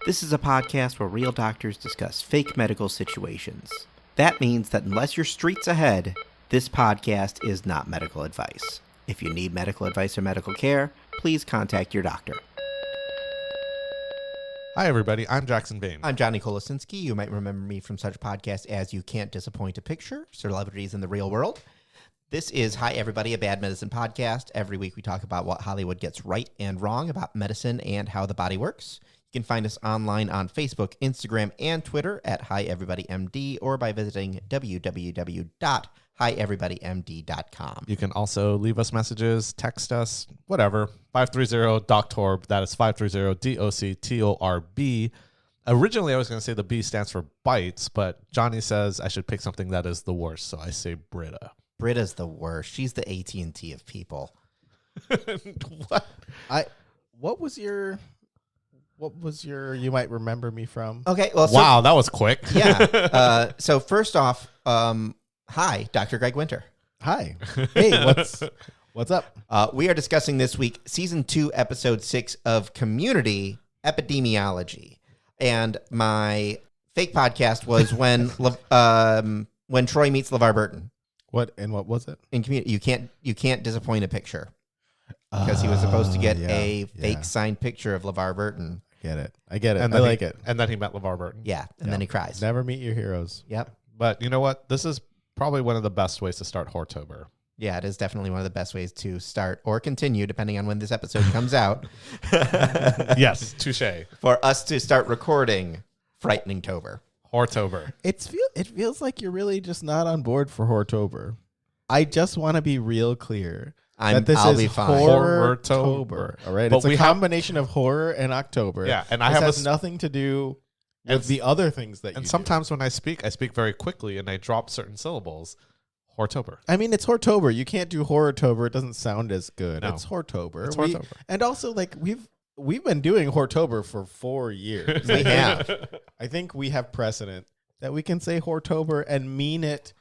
This is a podcast where real doctors discuss fake medical situations. That means that unless you're streets ahead, this podcast is not medical advice. If you need medical advice or medical care, please contact your doctor. Hi, everybody. I'm Jackson Bain. I'm Johnny Kolosinski. You might remember me from such podcasts as You Can't Disappoint a Picture, Celebrities in the Real World. This is Hi, Everybody, a Bad Medicine podcast. Every week we talk about what Hollywood gets right and wrong about medicine and how the body works. You can find us online on Facebook, Instagram, and Twitter at Hi Everybody MD or by visiting www.hieverybodymd.com. You can also leave us messages, text us, whatever. 530-DOCTORB. That is 530-DOCTORB. Originally, I was going to say the B stands for bites, but Johnny says I should pick something that is the worst, so I say Britta. Britta's the worst. She's the AT&T of people. What was your you might remember me from? Okay, well, Wow, that was quick. Yeah. So first off, hi, Dr. Greg Winter. Hi. Hey, what's up? We are discussing this week Season 2, Episode 6 of Community, Epidemiology. And my fake podcast was when Troy meets LeVar Burton. What was it? In Community, you can't disappoint a picture. Because he was supposed to get a fake signed picture of LeVar Burton. I get it. And I like it. And then he met LeVar Burton. Yeah, and then he cries. Never meet your heroes. Yep. But you know what? This is probably one of the best ways to start Hortober. Yeah, it is definitely one of the best ways to start or continue, depending on when this episode comes out. Yes, touche. For us to start recording Frightening-tober. Hortober. It feels like you're really just not on board for Hortober. I just want to be real clear. I'll be fine. Hortober. All right, But it's a combination of horror and October. Yeah, and this has nothing to do with the other things that you do. And sometimes when I speak very quickly and I drop certain syllables. Hortober. I mean, it's Hortober. You can't do Hortober. It doesn't sound as good. No. It's Hortober. It's Hortober. And also, like, we've been doing Hortober for 4 years. We have. I think we have precedent that we can say Hortober and mean it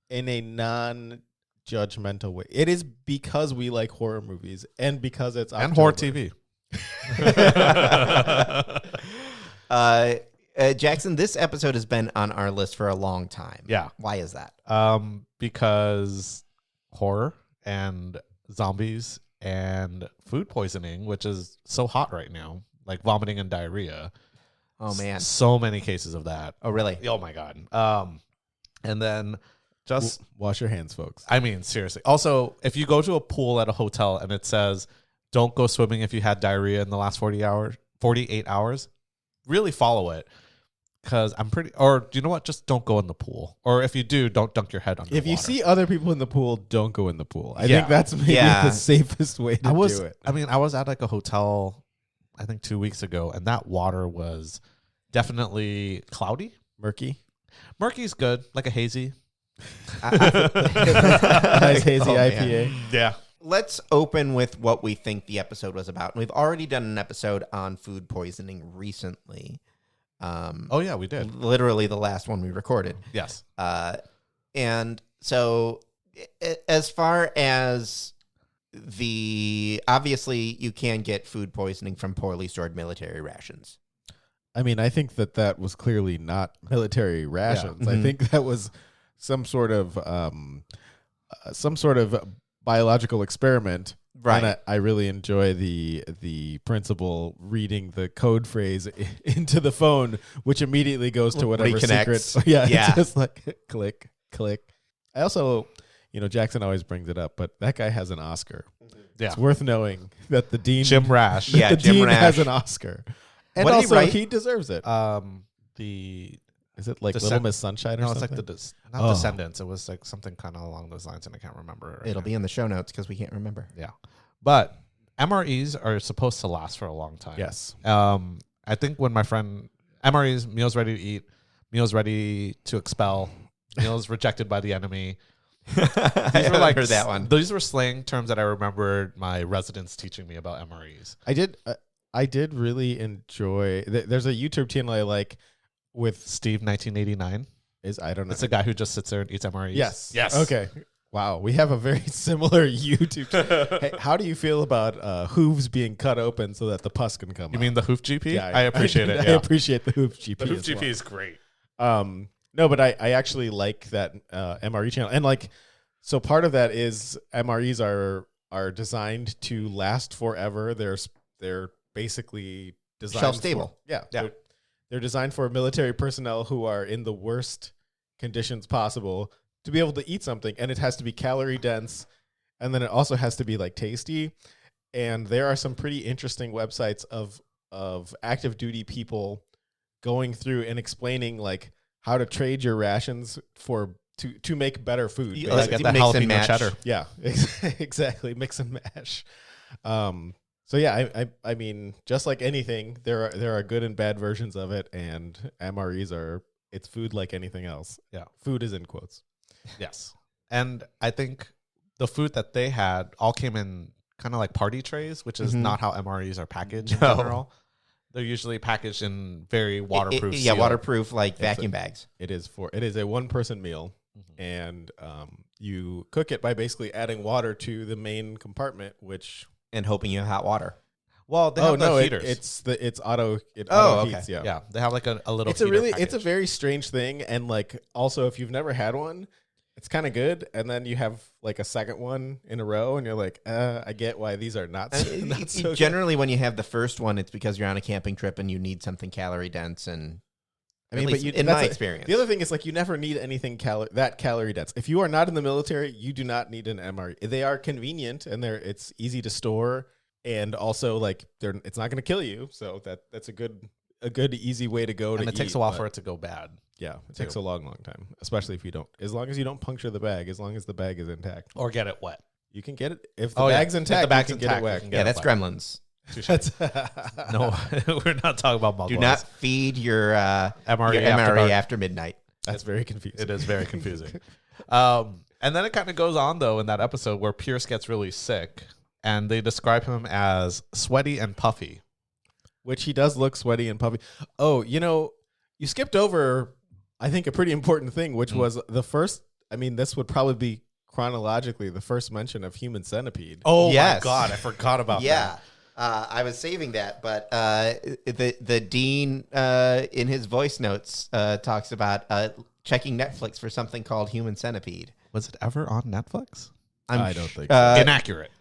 in a non-judgmental way. It is because we like horror movies and because it's and October. horror TV. Jackson, this episode has been on our list for a long time. Yeah. Why is that? Because horror and zombies and food poisoning, which is so hot right now, like vomiting and diarrhea. Oh, man. So many cases of that. Oh, really? Oh, my God. And then just... Wash your hands, folks. I mean, seriously. Also, if you go to a pool at a hotel and it says, don't go swimming if you had diarrhea in the last 48 hours, really follow it. Because or you know what? Just don't go in the pool. Or if you do, don't dunk your head underwater. If you see other people in the pool, don't go in the pool. I think that's maybe the safest way to do it. I mean, I was at like a hotel, I think 2 weeks ago, and that water was definitely cloudy. Murky. Murky's good, like a hazy. Nice hazy IPA. Man. Yeah. Let's open with what we think the episode was about. We've already done an episode on food poisoning recently. Oh, yeah, we did. Literally the last one we recorded. Yes. And so as far as obviously you can get food poisoning from poorly stored military rations. I mean, I think that was clearly not military rations. Yeah. I think that was some sort of biological experiment. Right. And I really enjoy the principal reading the code phrase into the phone, which immediately goes to whatever Reconnects. secret. Yeah. It's just like click, click. I also, Jackson always brings it up, but that guy has an Oscar. Yeah. It's worth knowing that the dean, Jim Rash. the Jim dean Rash has an Oscar. And What did he also, write? he deserves it. Is it like Little Miss Sunshine or No, it's something? like not Descendants. It was like something kind of along those lines, and I can't remember. It'll be in the show notes because we can't remember. Yeah. But MREs are supposed to last for a long time. Yes. I think when my friend MREs, meals ready to eat, meals ready to expel, meals rejected by the enemy. These were like heard that one. These were slang terms that I remembered my residents teaching me about MREs. I did really enjoy. There's a YouTube channel I like with Steve 1989. I don't know. It's a guy who just sits there and eats MREs. Yes. Yes. Okay. Wow, we have a very similar YouTube. Hey, how do you feel about hooves being cut open so that the pus can come out? You mean the Hoof GP? Yeah, I appreciate it. I Yeah. appreciate the hoof GP. The Hoof as GP well. is great. No, but I actually like that MRE channel, and like, so part of that is MREs are designed to last forever. They're basically designed Shelf stable. Yeah. Yeah. They're designed for military personnel who are in the worst conditions possible to be able to eat something, and it has to be calorie dense, and then it also has to be like tasty. And there are some pretty interesting websites of active duty people going through and explaining like how to trade your rations to make better food. You like basically. get the Mix and jalapeno match. cheddar. Yeah, exactly. Mix and mash. So yeah, I mean, just like anything, there are good and bad versions of it, and MREs it's food like anything else. Yeah. Food is in quotes. Yes. And I think the food that they had all came in kind of like party trays, which is not how MREs are packaged in No. general. They're usually packaged in very waterproof. Yeah, seal. waterproof, like vacuum bags. It is a 1-person meal, and you cook it by basically adding water to the main compartment, which And hoping you have hot water. Well, they have the heaters. it's auto okay. heats, yeah. yeah, they have like a little. It's a heater really it's a package. very strange thing, and like also if you've never had one, it's kind of good, and then you have like a second one in a row, and you're like, I get why these are not not so good. Generally, when you have the first one, it's because you're on a camping trip and you need something calorie dense. And I mean, at but least in my experience, the other thing is like you never need anything that calorie dense. If you are not in the military, you do not need an MRE. They are convenient and it's easy to store, and also like it's not going to kill you, so that's a good easy way to go. And to it takes eat, a while but for it to go bad. Yeah, it takes a long time, especially if you don't. As long as you don't puncture the bag, as long as the bag is intact, Or get it wet. you can get it. If the Oh, yeah. bag's If intact, the bag's you can intact, get you it can wet. get yeah, it that's wet. Gremlins. That's No, we're not talking about muggles. Do not feed your MRE your after MRE dark. after midnight. that's very confusing. It is very confusing. And then it kind of goes on, though, in that episode where Pierce gets really sick, and they describe him as sweaty and puffy. Which he does look sweaty and puffy. Oh, you skipped over, I think, a pretty important thing, which was the first. I mean, this would probably be chronologically the first mention of human centipede. Oh, Yes. my God. I forgot about Yeah. that. I was saving that, but the dean in his voice notes talks about checking Netflix for something called Human Centipede. Was it ever on Netflix? I don't think so. Inaccurate.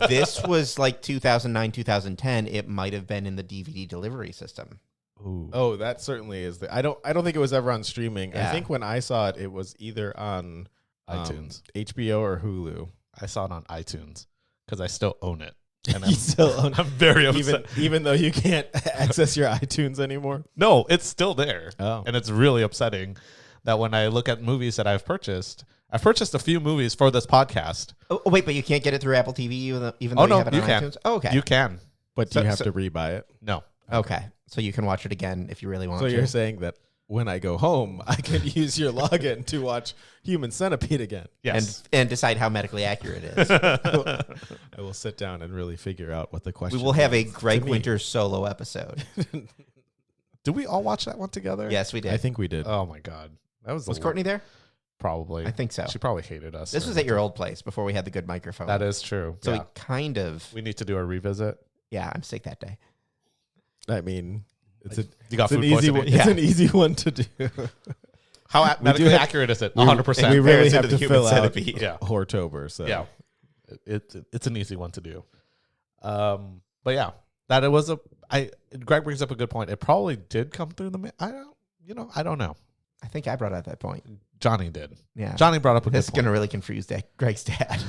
This was like 2009, 2010. It might have been in the DVD delivery system. Ooh. Oh, that certainly is. I don't think it was ever on streaming. Yeah. I think when I saw it, it was either on iTunes. HBO or Hulu. I saw it on iTunes because I still own it. And You still own I'm very upset. even though you can't access your iTunes anymore. No, it's still there. Oh. And it's really upsetting that when I look at movies that I've purchased a few movies for this podcast. Oh, wait, but you can't get it through Apple TV even though Oh, no, you have it you on can. iTunes? Oh, okay. You can. But So- do you have so- to rebuy it? No. Okay. So you can watch it again if you really want So to. you're saying that when I go home, I can use your login to watch Human Centipede again. Yes. and decide how medically accurate it is. I will sit down and really figure out what the question We will have a means Greg to me. Winter solo episode. Did we all watch that one together? Yes, we did. I think we did. Oh my God. That was Courtney there? Probably. I think so. She probably hated us. This was at your old place before we had the good microphone. That is true. So yeah. we kind of, We need to do a revisit. yeah, I'm sick that day. I mean, it's You got an food easy poisoning? one. It's an easy one to do. How medically have- accurate is it? we- 100%. we really Compares have to to the human fill out centipede. Yeah. Hortober. So Yeah. It's an easy one to do. But yeah, that it was Greg brings up a good point. It probably did come through I don't know. I think I brought up that point. Johnny did. Yeah. Johnny brought up a good This is point. going to really confuse Greg's dad.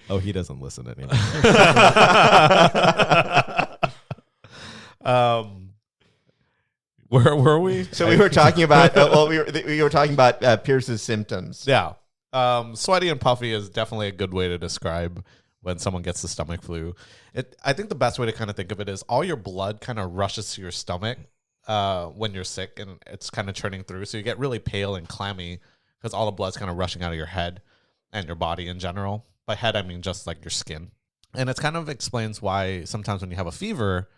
Oh, he doesn't listen anymore. Where were we? So we were talking about, we were talking about Pierce's symptoms. Yeah. Sweaty and puffy is definitely a good way to describe when someone gets the stomach flu. I think the best way to kind of think of it is all your blood kind of rushes to your stomach when you're sick, and it's kind of churning through. So you get really pale and clammy because all the blood's kind of rushing out of your head and your body in general. By head, I mean just like your skin. And it kind of explains why sometimes when you have a fever,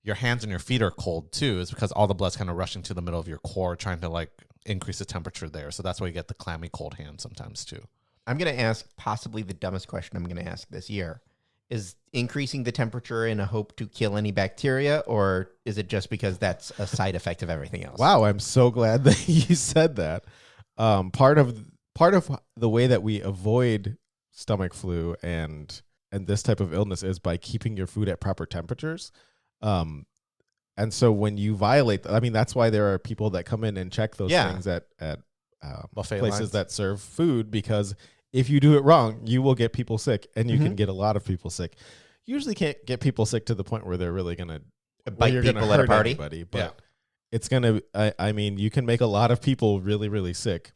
your hands and your feet are cold too, is because all the blood's kind of rushing to the middle of your core, trying to like increase the temperature there. So that's why you get the clammy cold hands sometimes too. I'm going to ask possibly the dumbest question I'm going to ask this year. Is increasing the temperature in a hope to kill any bacteria, or is it just because that's a side effect of everything else? Wow, I'm so glad that you said that. Part of the way that we avoid stomach flu and this type of illness is by keeping your food at proper temperatures. And so when you violate, I mean, that's why there are people that come in and check those things at Buffet places lines. that serve food, because if you do it wrong, you will get people sick, and you can get a lot of people sick. You usually can't get people sick to the point where they're really going to bite people at a party. Anybody, but it's going to, I mean, you can make a lot of people really, really sick.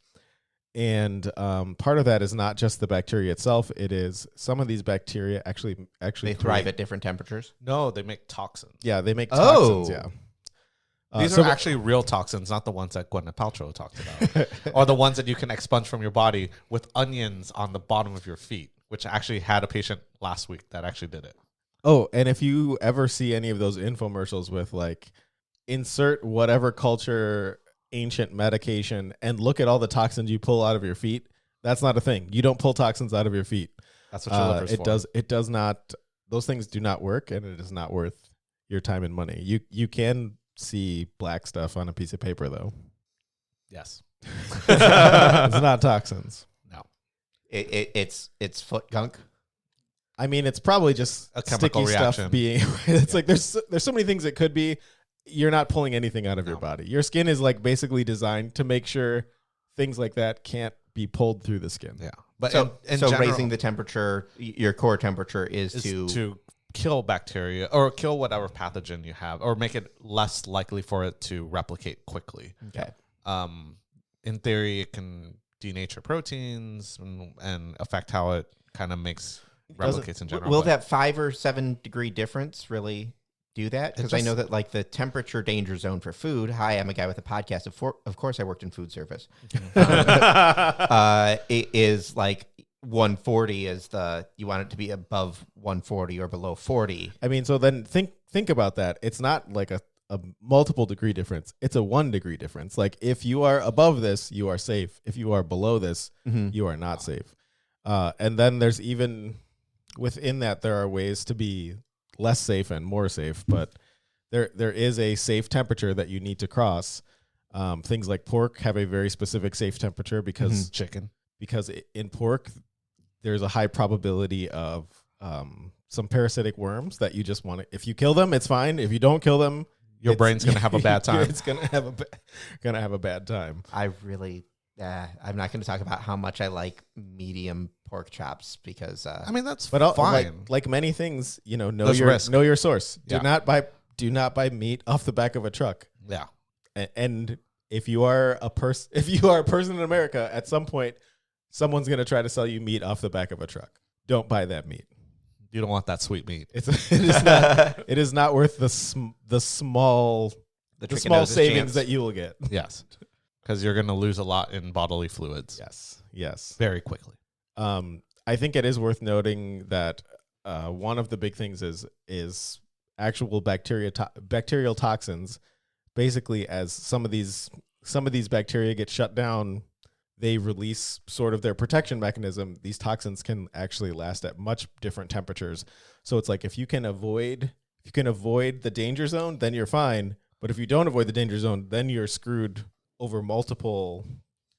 And part of that is not just the bacteria itself. It is some of these bacteria actually They thrive at different temperatures. No, they make toxins. Yeah, they make toxins. Oh. Yeah. These are actually real toxins, not the ones that Gwyneth Paltrow talked about, or the ones that you can expunge from your body with onions on the bottom of your feet, which I actually had a patient last week that actually did it. Oh, and if you ever see any of those infomercials with like, insert whatever culture ancient medication and look at all the toxins you pull out of your feet, that's not a thing. You don't pull toxins out of your feet. That's what your liver's for. It does not. Those things do not work, and it is not worth your time and money. You can see black stuff on a piece of paper, though. Yes. It's not toxins. No. It's foot gunk. I mean, it's probably just A chemical sticky reaction. stuff being. It's like there's so many things it could be. You're not pulling anything out of your body. Your skin is like basically designed to make sure things like that can't be pulled through the skin. Yeah. But So in general, raising the temperature, your core temperature is to kill bacteria or kill whatever pathogen you have, or make it less likely for it to replicate quickly. Okay. In theory, it can denature proteins and affect how it kind of replicates in general. Will that 5 or 7 degree difference really do that? Because I know that like the temperature danger zone for food. Hi, I'm a guy with a podcast. Of course, I worked in food service. It is like 140 is you want it to be above 140 or below 40. I mean, so then think about that. It's not like a multiple degree difference. It's a 1 degree difference. Like if you are above this, you are safe. If you are below this, you are not safe. And then there's even within that, there are ways to be less safe and more safe, but there is a safe temperature that you need to cross. Things like pork have a very specific safe temperature because in pork, there's a high probability of some parasitic worms that you just want to. If you kill them, it's fine. If you don't kill them, your brain's gonna have a bad time. It's gonna have a bad time. I really, I'm not going to talk about how much I like medium pork chops because I mean that's fine. Like many things, know There's your risk. know your source. Yeah. Do not buy meat off the back of a truck. Yeah. And if you are a person in America, at some point, someone's going to try to sell you meat off the back of a truck. Don't buy that meat. You don't want that sweet meat. It is not worth the small savings that you will get. Yes. Because you're going to lose a lot in bodily fluids. Yes. Very quickly. I think it is worth noting that one of the big things is actual bacterial toxins. Basically, as some of these bacteria get shut down, they release sort of their protection mechanism. These toxins can actually last at much different temperatures. So it's like if you can avoid the danger zone, then you're fine. But if you don't avoid the danger zone, then you're screwed over multiple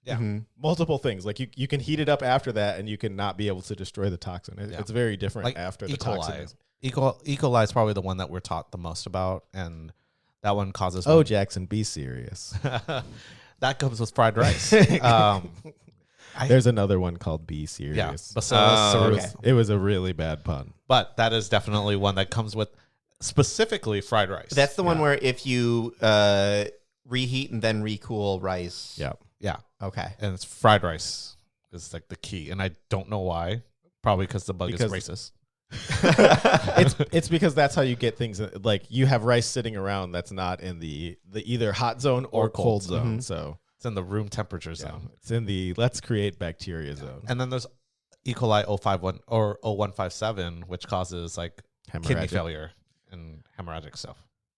things. Like you can heat it up after that, and you can not be able to destroy the toxin. It's very different like after E. the toxin. coli. E. coli is probably the one that we're taught the most about, and that one causes. Oh, Jackson, be serious. That comes with fried rice. There's another one called Be Serious. Yeah, Bacillus cereus. It was a really bad pun. But that is definitely one that comes with specifically fried rice. that's the one where if you reheat and then recool rice. Yeah. Yeah. Okay. And it's fried rice is like the key. And I don't know why. Probably because the bug is racist. It's because that's how you get things. Like you have rice sitting around that's not in the either hot zone or cold zone. Mm-hmm. So It's in the room temperature zone. it's in the let's create bacteria zone. And then there's E. coli 051 or 0157, which causes like kidney Hemorrhagic. failure and hemorrhagic stuff.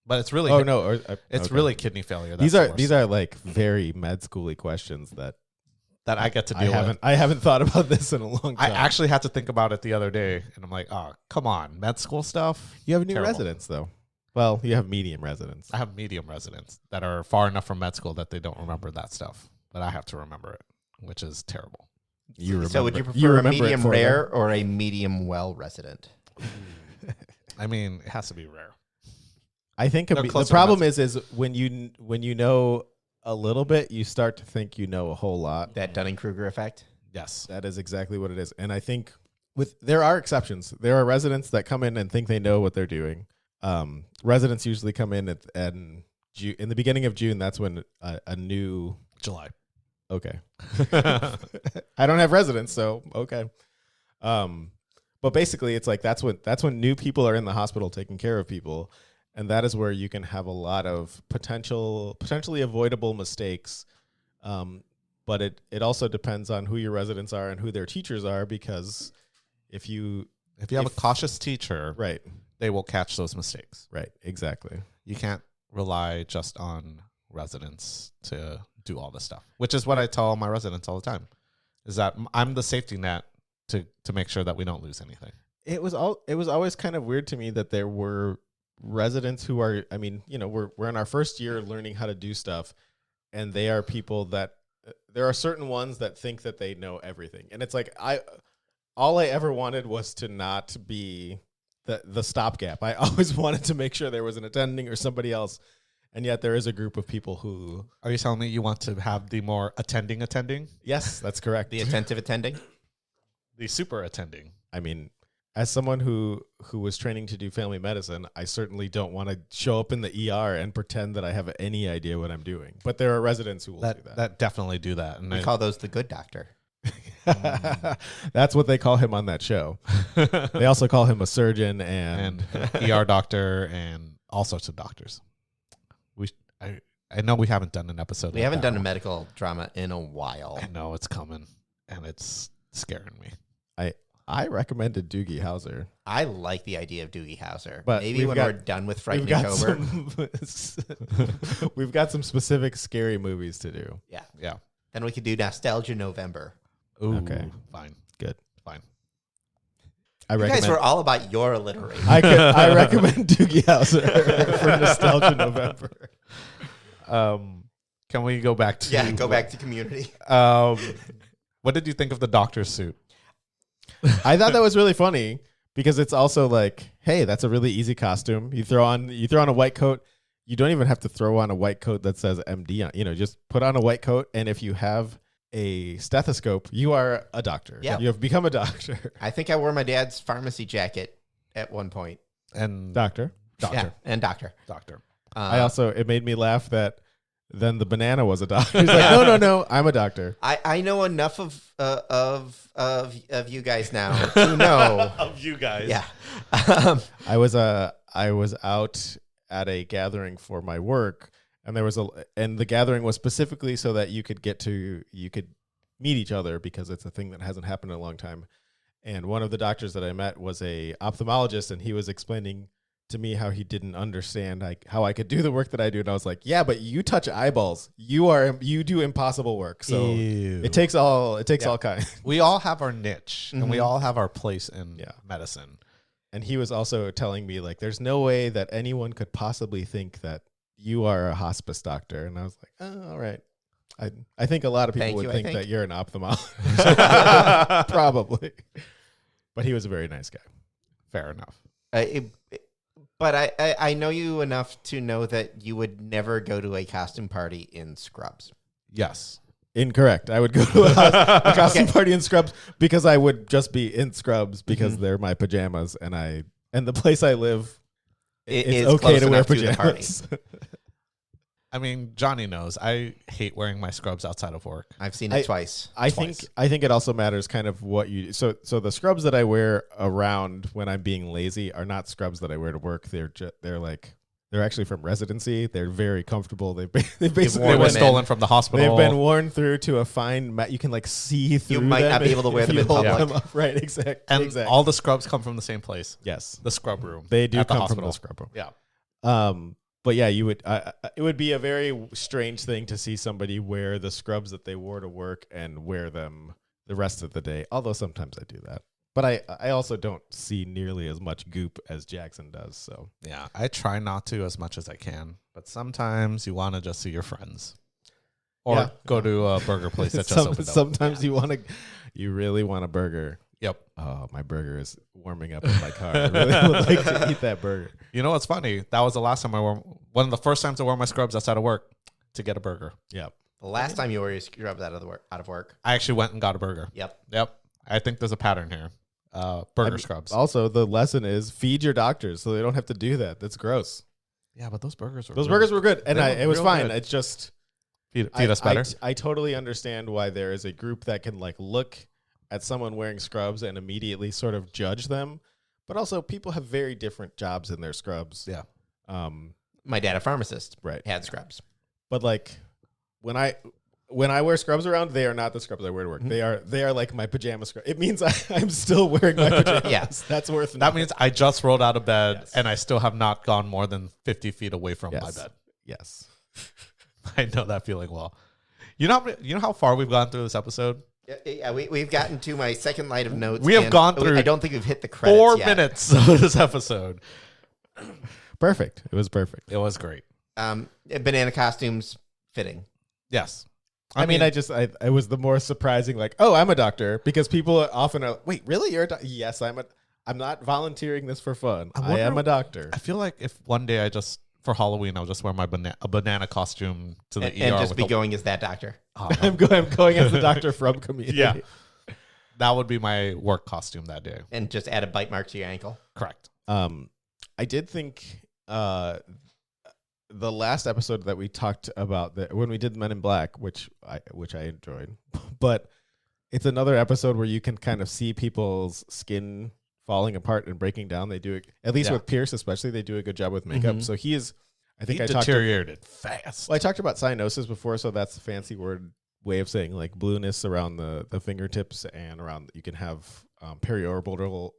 But it's really it's okay. really kidney failure. These are like very med schooly questions that I get to deal with. I haven't thought about this in a long time. I actually had to think about it the other day, and I'm like, oh, come on, med school stuff. You have new Terrible. residents though. Well, you have medium residents. I have medium residents that are far enough from med school that they don't remember that stuff, but I have to remember it, which is terrible. So would you prefer a medium rare or a medium well resident? I mean, it has to be rare. I think the problem is when you know a little bit, you start to think you know a whole lot. That Dunning-Kruger effect? Yes. That is exactly what it is. And I think there are exceptions. There are residents that come in and think they know what they're doing. Residents usually come in in the beginning of June. That's when a new July. Okay. I don't have residents, so okay. But basically it's like that's when new people are in the hospital taking care of people, and that is where you can have a lot of potentially avoidable mistakes. But it also depends on who your residents are and who their teachers are, because if you have a cautious teacher, right, they will catch those mistakes. Right, exactly. You can't rely just on residents to do all this stuff, which is what I tell my residents all the time, is that I'm the safety net to make sure that we don't lose anything. It was always kind of weird to me that there were residents who are, I mean, we're in our first year learning how to do stuff, and they are people that there are certain ones that think that they know everything. And it's like, all I ever wanted was to not be the stopgap. I always wanted to make sure there was an attending or somebody else. And yet there is a group of people who... Are you telling me you want to have the more attending? Yes, that's correct. The attentive attending? The super attending. I mean, as someone who was training to do family medicine, I certainly don't want to show up in the ER and pretend that I have any idea what I'm doing. But there are residents who will do that. That definitely do that. And we call those the good doctor. That's what they call him on that show. They also call him a surgeon and ER doctor and all sorts of doctors. I know we haven't done an episode. We haven't done a medical drama in a while. I know it's coming, and it's scaring me. I recommended Doogie Howser. I like the idea of Doogie Howser. But maybe when we're done with Frightening October. We've got some specific scary movies to do. Yeah. Then we could do Nostalgia November. Ooh, okay. Fine. Good. Fine. You guys were all about your alliteration. I recommend Doogie Howser for Nostalgia November. Can we go back to... go back to Community. What did you think of the doctor's suit? I thought that was really funny because it's also like, hey, that's a really easy costume. You throw on a white coat. You don't even have to throw on a white coat that says MD on. Just put on a white coat, and if you have a stethoscope, you are a doctor. Yeah. You have become a doctor. I think I wore my dad's pharmacy jacket at one point. And Doctor. Yeah, and doctor. It made me laugh that then the banana was a doctor. He's like, no, I'm a doctor. I know enough of you guys now to know of you guys. Yeah. I was out at a gathering for my work, and the gathering was specifically so that you could meet each other, because it's a thing that hasn't happened in a long time. And one of the doctors that I met was a ophthalmologist, and he was explaining to me how he didn't understand how I could do the work that I do. And I was like, yeah, but you touch eyeballs. You do impossible work. So Ew. it takes all kinds. We all have our niche, and we all have our place in medicine. And he was also telling me, like, there's no way that anyone could possibly think that you are a hospice doctor. And I was like, oh, all right. I think a lot of people would think that you're an ophthalmologist. Probably. But he was a very nice guy. Fair enough. But I know you enough to know that you would never go to a costume party in scrubs. Yes. Incorrect. I would go to a costume party in scrubs because I would just be in scrubs because they're my pajamas, and the place I live, it's okay to wear pajamas. I mean, Johnny knows I hate wearing my scrubs outside of work. I've seen it twice. I think it also matters kind of what you. So the scrubs that I wear around when I'm being lazy are not scrubs that I wear to work. They're actually from residency. They're very comfortable. They were stolen from the hospital. They've been worn through to a fine mat. You can see through. You might not be able to wear them in public. Right, exactly. And all the scrubs come from the same place. Yes, the scrub room. They do at the come hospital. from the scrub room. Yeah. But yeah, you would. It would be a very strange thing to see somebody wear the scrubs that they wore to work and wear them the rest of the day. Although sometimes I do that, but I also don't see nearly as much goop as Jackson does. So Yeah, I try not to as much as I can, but sometimes you want to just see your friends, or go to a burger place that just opened up. Sometimes you really want a burger. Yep. Oh, my burger is warming up in my car. I really would like to eat that burger. You know what's funny? That was the last time one of the first times I wore my scrubs outside of work to get a burger. Yep. The last time you wore your scrubs out of work. I actually went and got a burger. Yep. I think there's a pattern here. Burger scrubs. Also, the lesson is feed your doctors so they don't have to do that. That's gross. Yeah, but those burgers were Burgers were good, and it was fine. Good. It's just feed us better. I totally understand why there is a group that can look at someone wearing scrubs and immediately sort of judge them, but also people have very different jobs in their scrubs. Yeah. My dad, a pharmacist, Right. had scrubs. But when I wear scrubs around, they are not the scrubs I wear to work. Mm-hmm. They are like my pajama scrubs. It means I'm still wearing my pajamas. Yeah. That's worth That means I just rolled out of bed Yes. and I still have not gone more than 50 feet away from my bed. Yes. I know that feeling well. You know how far we've gone through this episode? Yeah, we've gotten to my second line of notes. We have and gone through I don't think we've hit the credits 4 yet. minutes of this episode. Perfect. It was perfect. It was great. Banana costumes fitting. Yes. I mean, I was the more surprising, I'm a doctor, because people often are, wait, really? You're a doctor? Yes, I'm not volunteering this for fun. I am a doctor. I feel like if one day for Halloween, I'll just wear my banana costume to the ER. And just be going as that doctor. Oh, I'm going as the doctor from Community. yeah. That would be my work costume that day. And just add a bite mark to your ankle. Correct. I did think the last episode that we talked about when we did Men in Black, which I enjoyed, but it's another episode where you can kind of see people's skin falling apart and breaking down. They do it, at least with Pierce, especially. They do a good job with makeup. Mhm. So he is. I think He I talked. deteriorated fast. Well, I talked about cyanosis before, so that's a fancy way of saying blueness around the fingertips and around. You can have perioral.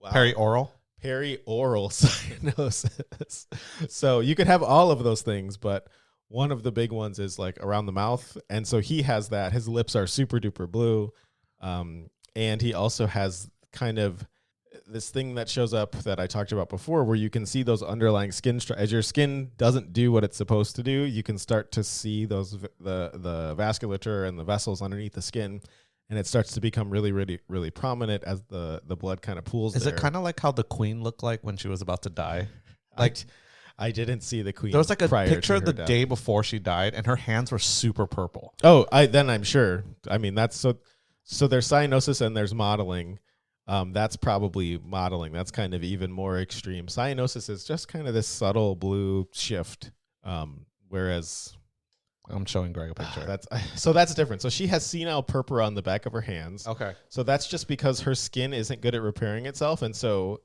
Wow. Perioral cyanosis. So you could have all of those things, but one of the big ones is around the mouth, and so he has that. His lips are super duper blue, and he also has kind of this thing that shows up that I talked about before, where you can see those underlying skin as your skin doesn't do what it's supposed to do. You can start to see those the vasculature and the vessels underneath the skin. And it starts to become really, really, really prominent as the blood kind of pools. Is it kind of like how the Queen looked like when she was about to die? I didn't see the Queen. There was a picture the death. day before she died, and her hands were super purple. Oh, then I'm sure. I mean, that's so there's cyanosis and there's modeling. That's probably modeling. That's kind of even more extreme. Cyanosis is just kind of this subtle blue shift, whereas I'm showing Greg a picture. That's different. So she has senile purpura on the back of her hands. Okay. So that's just because her skin isn't good at repairing itself, and so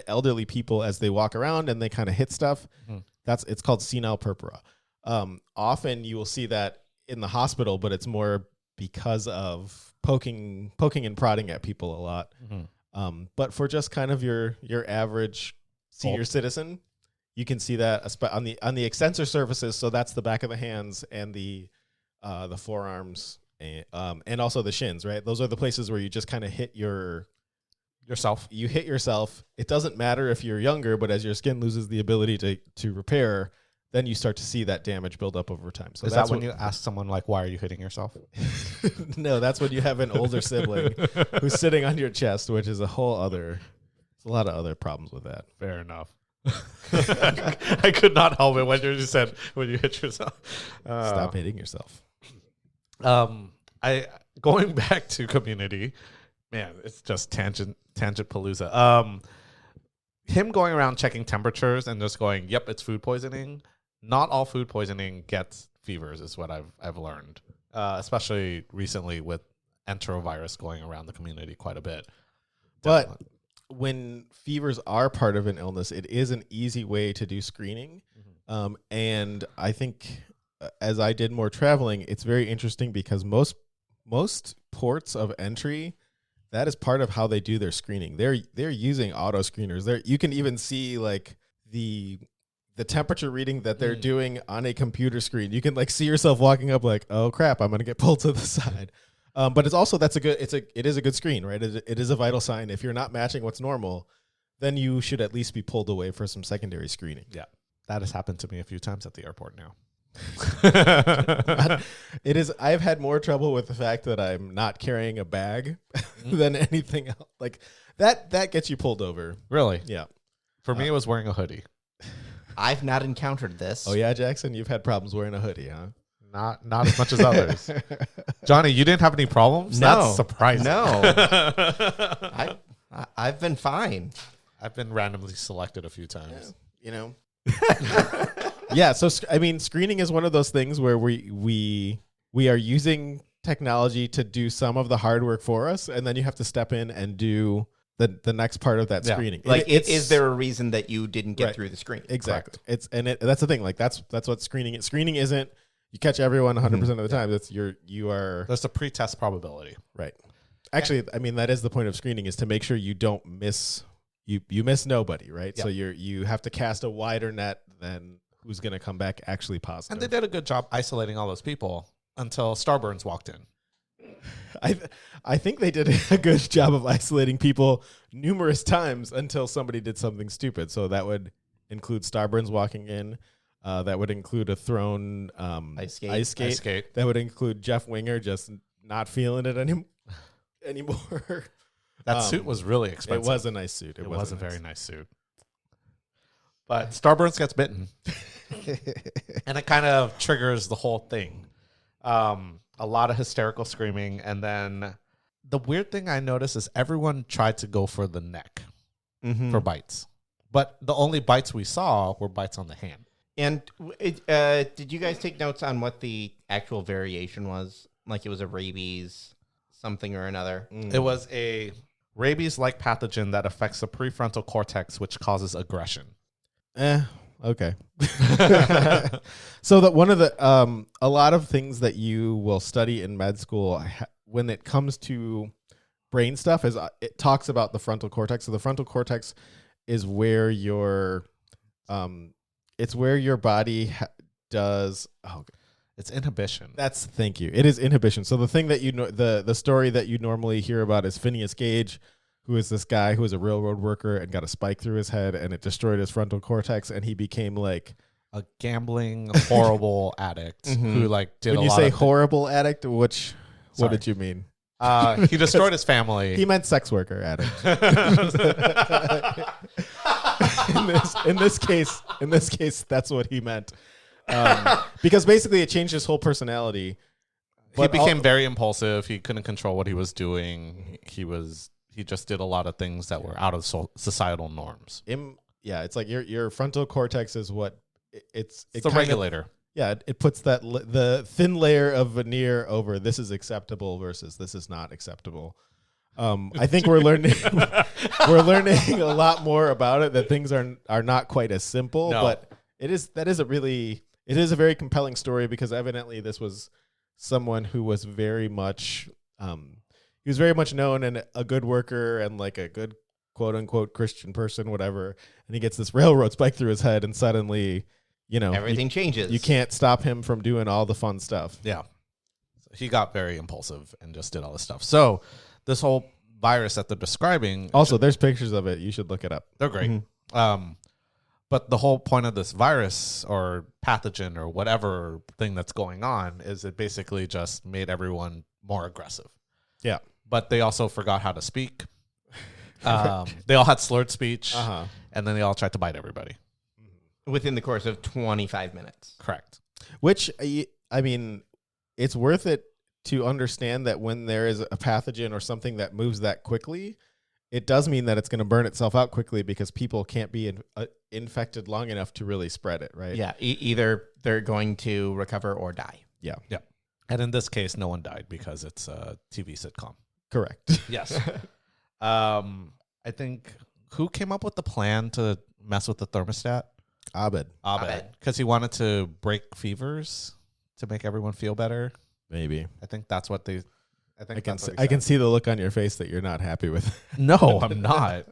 elderly people, as they walk around and they kind of hit stuff, it's called senile purpura. Often you will see that in the hospital, but it's more because of poking and prodding at people a lot. But for just kind of your average senior citizen, you can see that on the extensor surfaces. So that's the back of the hands and the forearms and also the shins. Right, those are the places where you just kind of hit yourself. You hit yourself. It doesn't matter if you're younger, but as your skin loses the ability to repair, then you start to see that damage build up over time. So is that when you ask someone why are you hitting yourself? No, that's when you have an older sibling who's sitting on your chest, which is a lot of other problems with that. Fair enough. I could not help it when you just said when you hit yourself. Stop hitting yourself. Going back to Community, man, it's just tangent palooza. Him going around checking temperatures and just going, yep, it's food poisoning. Not all food poisoning gets fevers, is what I've learned, especially recently with enterovirus going around the community quite a bit. But when fevers are part of an illness, it is an easy way to do screening. And I think as I did more traveling, it's very interesting because most ports of entry, that is part of how they do their screening. They're using auto screeners. You can even see the the temperature reading that they're doing on a computer screen. You can like see yourself walking up like, oh crap, I'm going to get pulled to the side. But it's also, it is a good screen, right? It is a vital sign. If you're not matching what's normal, then you should at least be pulled away for some secondary screening. Yeah. That has happened to me a few times at the airport now. I've had more trouble with the fact that I'm not carrying a bag than anything else. Like that gets you pulled over. Really? Yeah. For me, it was wearing a hoodie. I've not encountered this. Oh yeah, Jackson, you've had problems wearing a hoodie, huh? Not as much as others. Johnny, you didn't have any problems? No. That's surprising. No. I've been fine. I've been randomly selected a few times. You know. Yeah, so I mean, screening is one of those things where we are using technology to do some of the hard work for us, and then you have to step in and do the next part of that screening. Like, is there a reason that you didn't get through the screen? Exactly. Correct. That's the thing. Like that's what screening is. Screening isn't you catch everyone 100% of the time. That's you are. There's a pre-test probability, right? Actually, I mean that is the point of screening, is to make sure you don't miss. You miss nobody, right? Yeah. So you have to cast a wider net than who's going to come back actually positive. And they did a good job isolating all those people until Starburns walked in. I think they did a good job of isolating people numerous times until somebody did something stupid. So that would include Starburns walking in. That would include a thrown ice skate. That would include Jeff Winger just not feeling it anymore. That suit was really expensive. It was a nice suit. It was a very nice suit. But Starburns gets bitten. And it kind of triggers the whole thing. A lot of hysterical screaming. And then the weird thing I noticed is everyone tried to go for the neck for bites. But the only bites we saw were bites on the hand. And did you guys take notes on what the actual variation was? Like it was a rabies something or another? It was a rabies-like pathogen that affects the prefrontal cortex, which causes aggression. Okay. So that one of the a lot of things that you will study in med school when it comes to brain stuff is it talks about the frontal cortex. So the frontal cortex is where your it's where your body does it's inhibition. Thank you. It is inhibition. So the thing that the story that you normally hear about is Phineas Gage, who is this guy who was a railroad worker and got a spike through his head and it destroyed his frontal cortex and he became like a gambling horrible addict who like did. When you say horrible addict, what did you mean? He destroyed his family. He meant sex worker addict. in this case, that's what he meant. Because basically it changed his whole personality. He became very impulsive. He couldn't control what he was doing. He just did a lot of things that were out of societal norms. It's like your frontal cortex is what it's the regulator. It puts the thin layer of veneer over this is acceptable versus this is not acceptable. I think we're learning a lot more about it. That things are not quite as simple, but it is a very compelling story because evidently this was someone who was very much known and a good worker and like a good quote unquote Christian person, whatever. And he gets this railroad spike through his head and suddenly, everything changes. You can't stop him from doing all the fun stuff. Yeah. So he got very impulsive and just did all this stuff. So this whole virus that they're describing. Also, there's pictures of it. You should look it up. They're great. But the whole point of this virus or pathogen or whatever thing that's going on is it basically just made everyone more aggressive. Yeah. But they also forgot how to speak. They all had slurred speech. And then they all tried to bite everybody. Within the course of 25 minutes. Correct. Which, I mean, it's worth it to understand that when there is a pathogen or something that moves that quickly, it does mean that it's going to burn itself out quickly because people can't be infected long enough to really spread it, right? Yeah, either they're going to recover or die. Yeah. Yeah. And in this case, no one died because it's a TV sitcom. Correct. Yes. I think, who came up with the plan to mess with the thermostat? Abed. Because he wanted to break fevers to make everyone feel better. Maybe. I think that's what they... I can see the look on your face that you're not happy with. No, I'm not.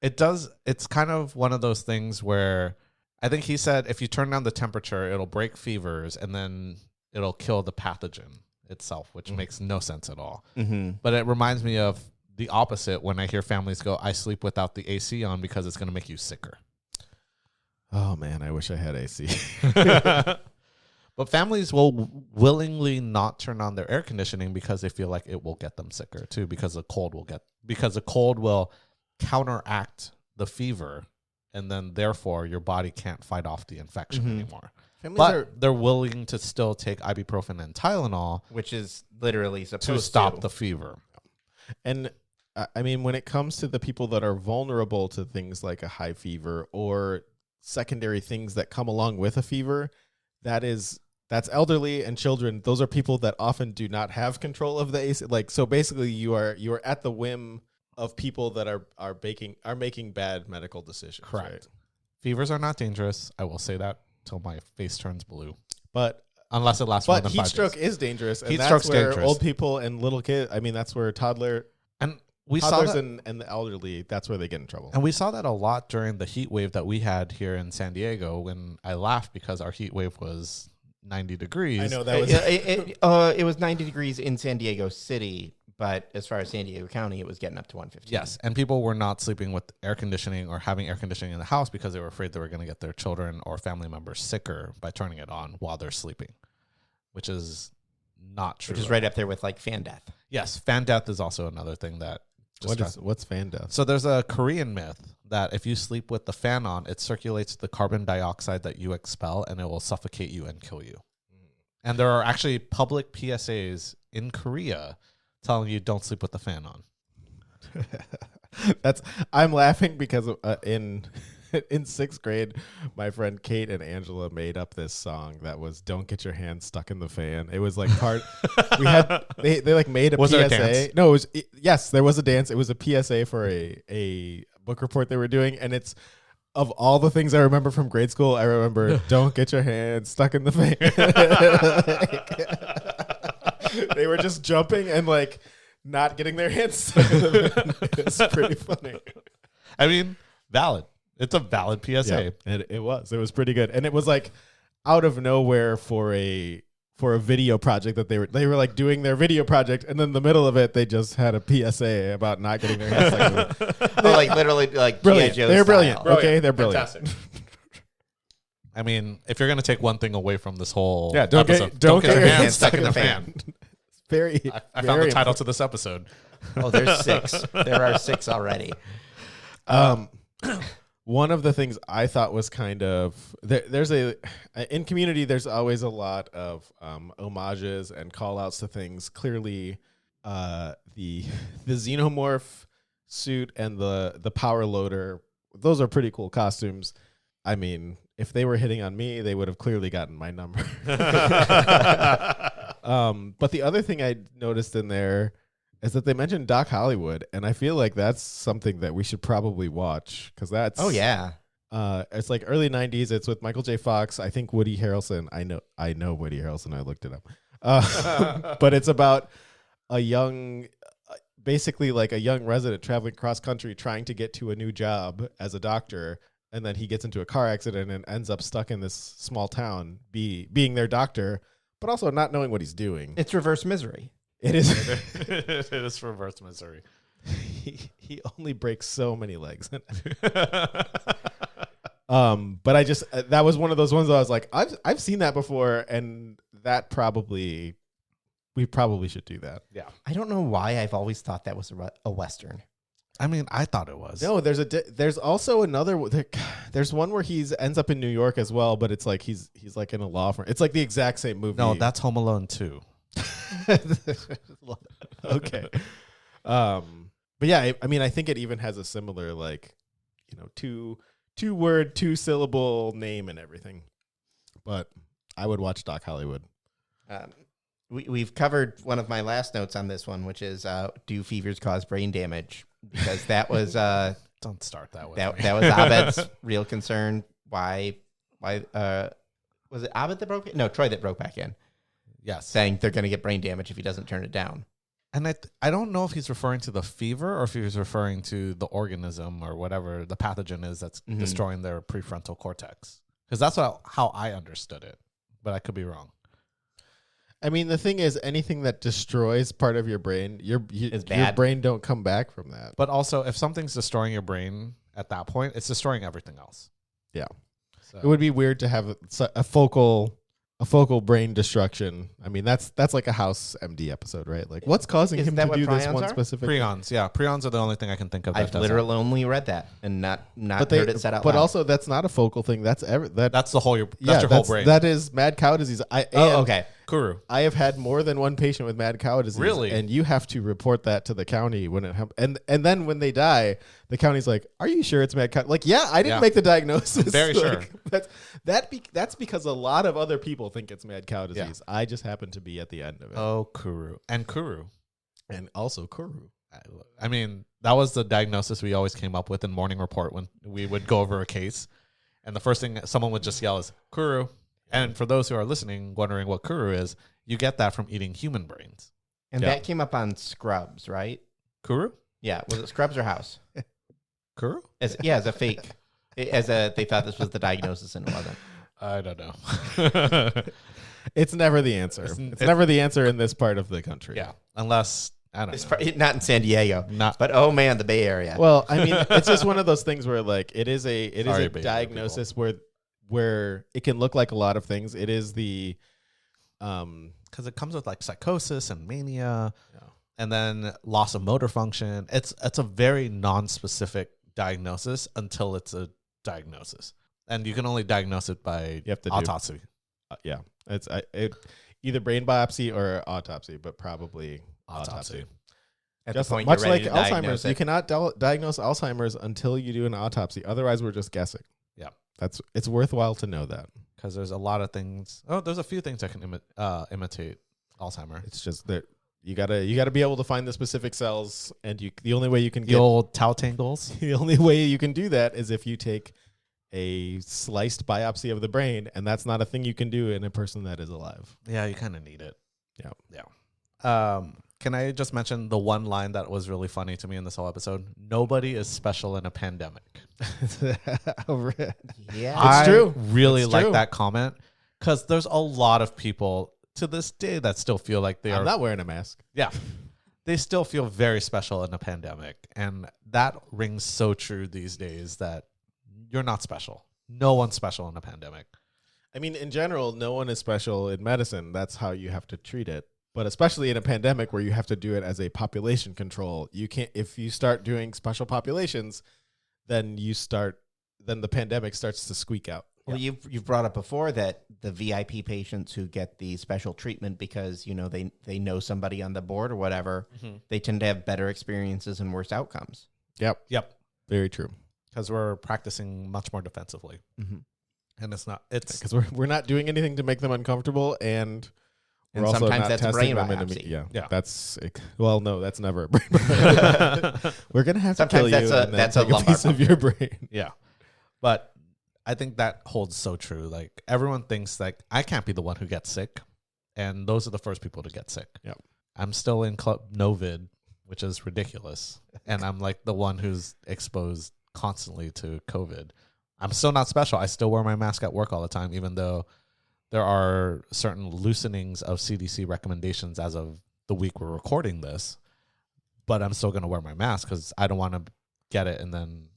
It's kind of one of those things where I think he said if you turn down the temperature, it'll break fevers and then it'll kill the pathogen itself, which makes no sense at all. But it reminds me of the opposite when I hear families go, I sleep without the AC on because it's going to make you sicker. Oh, man, I wish I had AC. But families will willingly not turn on their air conditioning because they feel like it will get them sicker too, because the cold will counteract the fever, and then therefore your body can't fight off the infection anymore. But they're willing to still take ibuprofen and Tylenol, which is literally supposed to stop the fever. And I mean, when it comes to the people that are vulnerable to things like a high fever or secondary things that come along with a fever, that's elderly and children. Those are people that often do not have control of the AC. Like, so basically you are at the whim of people that are making bad medical decisions. Correct. Right? Fevers are not dangerous. I will say that till my face turns blue. But unless it lasts more but than heat 5 stroke days. is dangerous. And Heat that's stroke's where dangerous. old people and little kids, I mean, that's where toddlers And we saw that, and the elderly, that's where they get in trouble. and we saw that a lot during the heat wave that we had here in San Diego, when I laughed because our heat wave was 90 degrees. I know that was it was 90 degrees in San Diego City, but as far as San Diego County, it was getting up to 115. Yes, and people were not sleeping with air conditioning or having air conditioning in the house because they were afraid they were going to get their children or family members sicker by turning it on while they're sleeping, which is not true. Which is right up there with like fan death. Yes, fan death is also another thing that what's fan death? So there's a Korean myth that if you sleep with the fan on, it circulates the carbon dioxide that you expel and it will suffocate you and kill you. And there are actually public PSAs in Korea telling you don't sleep with the fan on. I'm laughing because in 6th grade, my friend Kate and Angela made up this song that was "Don't Get Your Hands Stuck in the Fan." It was like part. They like made a Was PSA. there a dance? No, yes, there was a dance. It was a PSA for a book report they were doing, and it's. Of all the things I remember from grade school, I remember "Don't get your hands stuck in the fan." They were just jumping and like not getting their hands stuck in the fan. It's pretty funny. I mean, valid. It's a valid PSA. Yeah, it was pretty good, and it was like out of nowhere for a video project that they were like doing their video project, and then in the middle of it they just had a PSA about not getting their hands stuck in the Like literally like brilliant. G.I. Joe They're style. brilliant. Okay, they're brilliant. Fantastic. I mean, if you're going to take one thing away from this whole Don't episode, get your hands stuck in the fan. Very. I found the title to this episode. Oh, there's 6. There are 6 already. One of the things I thought was kind of in Community, there's always a lot of homages and call outs to things. Clearly, the xenomorph suit and the power loader, those are pretty cool costumes. I mean, if they were hitting on me, they would have clearly gotten my number. But the other thing I noticed in there is that they mentioned Doc Hollywood, and I feel like that's something that we should probably watch because that's it's like early 90s. It's with Michael J. Fox. I think Woody Harrelson. I know Woody Harrelson. I looked it up, but it's about a young, basically like a young resident traveling cross country trying to get to a new job as a doctor, and then he gets into a car accident and ends up stuck in this small town, being their doctor, but also not knowing what he's doing. It's reverse misery. It is. It is reverse misery. He only breaks so many legs. But I just that was one of those ones that I was like, I've seen that before, and we probably should do that. Yeah. I don't know why I've always thought that was a Western. I mean, I thought it was. No, there's also another. There's one where ends up in New York as well, but it's like he's like in a law firm. It's like the exact same movie. No, that's Home Alone 2. Okay. But yeah, I mean, I think it even has a similar like, two word, 2-syllable name and everything. But I would watch Doc Hollywood. We've covered one of my last notes on this one, which is do fevers cause brain damage? Because that was Don't start that way. that was Abed's real concern. Why was it Abed that broke it? No, Troy that broke back in. Yes. Saying they're going to get brain damage if he doesn't turn it down. And I don't know if he's referring to the fever or if he's referring to the organism or whatever the pathogen is that's destroying their prefrontal cortex. Because that's how I understood it, but I could be wrong. I mean, the thing is, anything that destroys part of your brain, your bad. brain don't come back from that. But also, if something's destroying your brain at that point, it's destroying everything else. Yeah. So. It would be weird to have a focal brain destruction. I mean, that's like a House MD episode, right? Like, what's causing Isn't him that to what do this prions one are? specific? Prions, yeah. Prions are the only thing I can think of. I've literally only read that and not But heard it said out But loud. also, that's not a focal thing. That's That's the whole. That's your whole brain. That is mad cow disease. okay. Kuru. I have had more than one patient with mad cow disease. Really? And you have to report that to the county when it happens. And then when they die, the county's like, "Are you sure it's mad cow?" Like, yeah, I didn't make the diagnosis. Very like, sure. That's because a lot of other people think it's mad cow disease. I just happen to be at the end of it. Oh, Kuru. And Kuru. And also Kuru. I mean, that was the diagnosis we always came up with in morning report when we would go over a case. And the first thing someone would just yell is Kuru. And for those who are listening, wondering what Kuru is, you get that from eating human brains. And that came up on Scrubs, right? Kuru? Yeah. Was it Scrubs or House? Kuru? As a fake. They thought this was the diagnosis and it wasn't. I don't know. It's never the answer. It's never the answer in this part of the country. Yeah. Unless, I don't know. Not in San Diego. But oh man, the Bay Area. Well, I mean, it's just one of those things where like it is a Bay Area diagnosis where it can look like a lot of things. It is the because it comes with like psychosis and mania, and then loss of motor function. It's a very non-specific diagnosis until it's a diagnosis, and you can only diagnose it by autopsy. It's either brain biopsy or autopsy, but probably autopsy. At Just the point much you're ready like to diagnose Alzheimer's, you cannot diagnose Alzheimer's until you do an autopsy. Otherwise, we're just guessing. Yeah, it's worthwhile to know that. Because there's a lot of things. Oh, there's a few things that can imitate Alzheimer. It's just that you gotta be able to find the specific cells, and the only way you can The old tau tangles. the only way you can do that is if you take a sliced biopsy of the brain, and that's not a thing you can do in a person that is alive. Yeah, you kind of need it. Yeah. Can I just mention the one line that was really funny to me in this whole episode? Nobody is special in a pandemic. Yeah. I true. really It's like true. that comment because there's a lot of people to this day that still feel like I'm not wearing a mask. Yeah. They still feel very special in a pandemic. And that rings so true these days that you're not special. No one's special in a pandemic. I mean, in general, no one is special in medicine. That's how you have to treat it. But especially in a pandemic where you have to do it as a population control, you can't. If you start doing special populations, then the pandemic starts to squeak out. Well, you've brought up before that the VIP patients who get the special treatment because they know somebody on the board or whatever, they tend to have better experiences and worse outcomes. Yep. Very true. Because we're practicing much more defensively. And it's Because we're not doing anything to make them uncomfortable, and we're also sometimes not that's a testing brain them biopsy. Yeah. No, that's never a brain biopsy. We're gonna have Sometimes to kill you. And that's then a take lumbar piece of your brain. Yeah. But I think that holds so true. Like everyone thinks like I can't be the one who gets sick. And those are the first people to get sick. Yep. I'm still in Club Novid, which is ridiculous. And I'm like the one who's exposed constantly to COVID. I'm still not special. I still wear my mask at work all the time, even though there are certain loosenings of CDC recommendations as of the week we're recording this. But I'm still going to wear my mask because I don't want to get it and then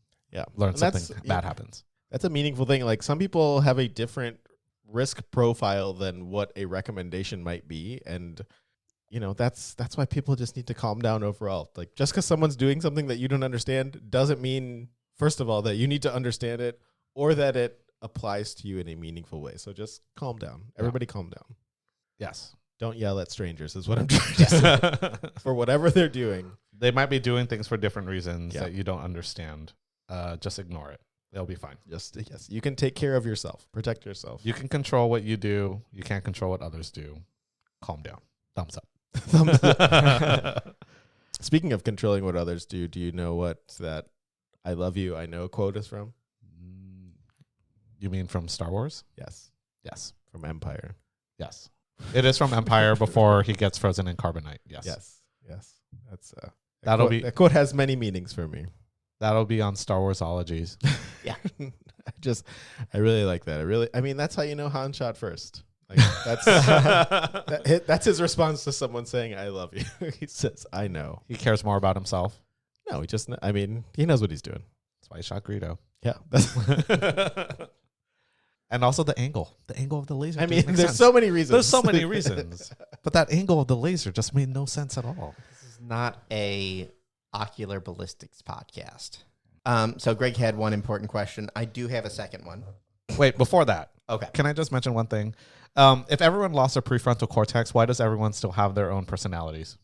learn And something bad happens. That's a meaningful thing. Like some people have a different risk profile than what a recommendation might be, and that's why people just need to calm down overall. Like just because someone's doing something that you don't understand doesn't mean, first of all, that you need to understand it or that it applies to you in a meaningful way. So just calm down. Everybody calm down. Yes. Don't yell at strangers is what I'm trying to say. For whatever they're doing. They might be doing things for different reasons that you don't understand. Just ignore it. They'll be fine. Yes, you can take care of yourself. Protect yourself. You can control what you do. You can't control what others do. Calm down. Thumbs up. Thumbs up. Speaking of controlling what others do you know what that "I love you, I know" quote is from? You mean from Star Wars? Yes. Yes. From Empire. Yes. It is from Empire before he gets frozen in carbonite. Yes. Yes. That's that quote has many meanings for me. That'll be on Star Warsologies. Yeah. I really like that. I mean, that's how you know Han shot first. Like that's that's his response to someone saying "I love you." He says, "I know." He cares more about himself. No, I mean, he knows what he's doing. That's why he shot Greedo. Yeah. And also the angle of the laser. I mean, there's sense. so many reasons. There's so many reasons. But that angle of the laser just made no sense at all. This is not a ocular ballistics podcast. So Greg had one important question. I do have a second one. Wait, before that, Okay. can I just mention one thing? If everyone lost their prefrontal cortex, why does everyone still have their own personalities?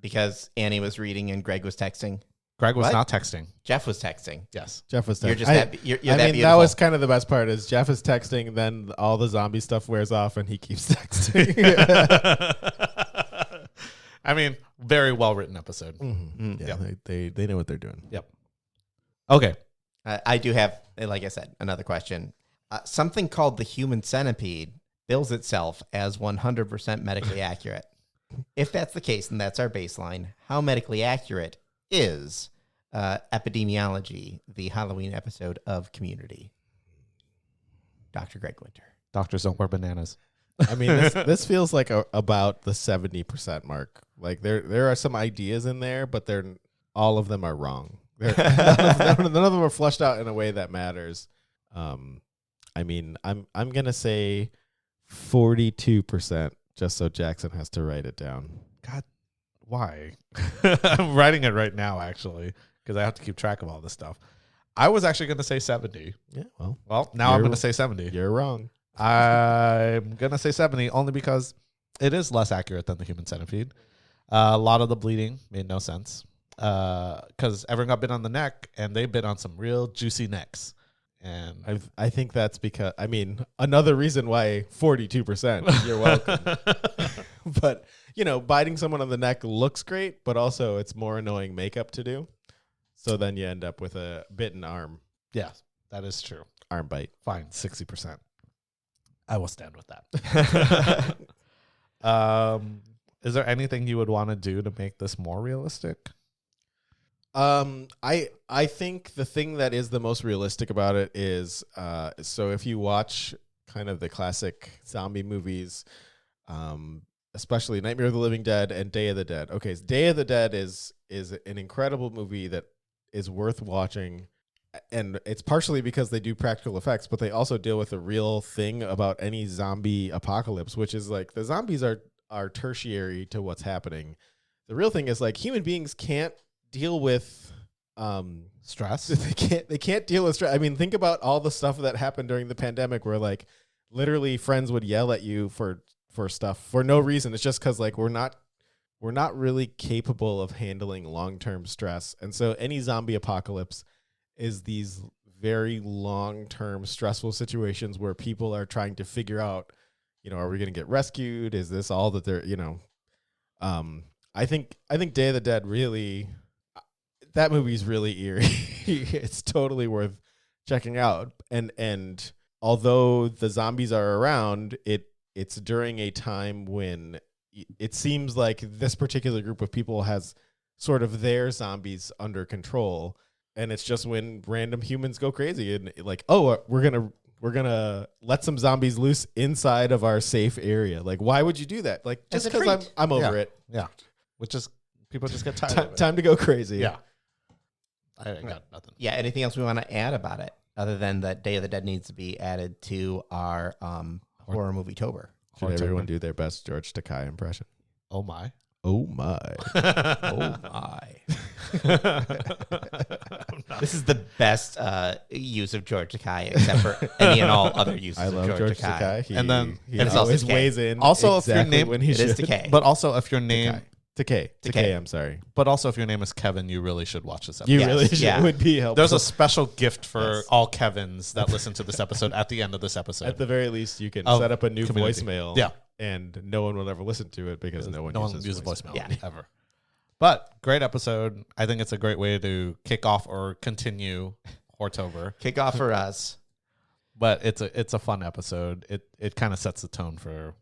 Because Annie was reading and Greg was texting. Greg was What? not texting. Jeff was texting. Yes. Jeff was You're texting. just that. You're that that beautiful. was kind of the best part. Is Jeff is texting, then all the zombie stuff wears off, and he keeps texting. I mean, very well written episode. Mm-hmm. Yeah, they know what they're doing. Yep. Okay. I do have, like I said, another question. Something called the human centipede bills itself as 100% medically accurate. If that's the case, and that's our baseline, how medically accurate is Epidemiology, the Halloween episode of Community? Dr. Greg Winter. Doctors don't wear bananas. I mean, this feels like about the 70% mark. Like there are some ideas in there, but all of them are wrong. None of them are flushed out in a way that matters. I mean, I'm gonna say 42%, just so Jackson has to write it down. God, why? I'm writing it right now, actually, because I have to keep track of all this stuff. I was actually going to say 70. Yeah, well, Now I'm going to say 70. You're wrong. I'm going to say 70 only because it is less accurate than the human centipede. A lot of the bleeding made no sense because everyone got bit on the neck, and they bit on some real juicy necks. And I think that's because, I mean, another reason why 42%. You're welcome. But, biting someone on the neck looks great, but also it's more annoying makeup to do. So then you end up with a bitten arm. yeah, that is true. Arm bite. Fine, 60%. I will stand with that. Is there anything you would want to do to make this more realistic? I think the thing that is the most realistic about it is, so if you watch kind of the classic zombie movies, especially Nightmare of the Living Dead and Day of the Dead. Okay, so Day of the Dead is an incredible movie that is worth watching. And it's partially because they do practical effects, but they also deal with a real thing about any zombie apocalypse, which is like the zombies are tertiary to what's happening. The real thing is like human beings can't deal with Stress? They can't deal with stress. I mean, think about all the stuff that happened during the pandemic where like literally friends would yell at you for stuff for no reason. It's just because like we're not really capable of handling long-term stress. And so any zombie apocalypse is these very long-term stressful situations where people are trying to figure out, are we going to get rescued? Is this all that they're, I think Day of the Dead really, that movie's really eerie. It's totally worth checking out. And although the zombies are around, it's during a time when it seems like this particular group of people has sort of their zombies under control. And it's just when random humans go crazy and like, oh, we're gonna let some zombies loose inside of our safe area. Like, why would you do that? Like, just because I'm over it. Yeah. Which is people just get tired of it. Time to go crazy. Yeah. I got nothing. Yeah, anything else we want to add about it other than that Day of the Dead needs to be added to our horror movie tober? Should everyone do their best George Takei impression? Oh my. Oh my. Oh my. This is the best use of George Takei except for any and all other uses I love of George Takei. He it's also always Takei. weighs in. Also, if your exactly name- when he It is should. Takei. But also, if your name, Takei. I'm sorry. but also if your name is Kevin, you really should watch this episode. You Yes, really should. yeah. It would be helpful. There's a special gift for Yes. all Kevins that listen to this episode at the end of this episode. At the very least, you can Oh, set up a new community. voicemail. Yeah. And no one will ever listen to it because no one uses voicemail Yeah. ever. But great episode. I think it's a great way to kick off or continue Hortober. Kick off for us. But it's a fun episode. It kind of sets the tone for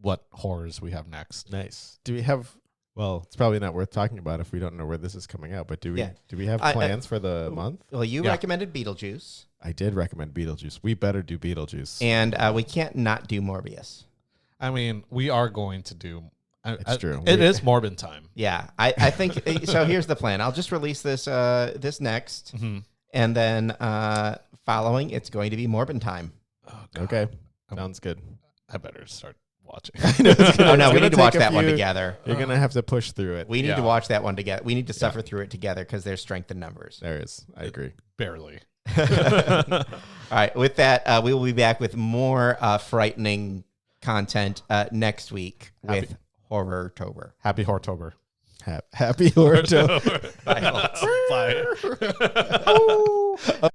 what horrors we have next. Nice. Do we have? Well, it's probably not worth talking about if we don't know where this is coming out. But do we? Yeah. Do we have I- plans for the month? Well, you Yeah. recommended Beetlejuice. I did recommend Beetlejuice. We better do Beetlejuice. And we can't not do Morbius. I mean, we are going to do. It's true. It is Morbin time. Yeah, I think so. Here's the plan. I'll just release this this next, and then following, it's going to be Morbin time. Oh, God. Okay, sounds good. I better start watching. Oh no, we need to watch that one together. You're gonna have to push through it. We need to watch that one together. We need to suffer through it together because there's strength in numbers. There is. I agree. Barely. All right. With that, we will be back with more frightening content next week with Hortober. Happy Hortober. Happy Hortober. Bye. Bye.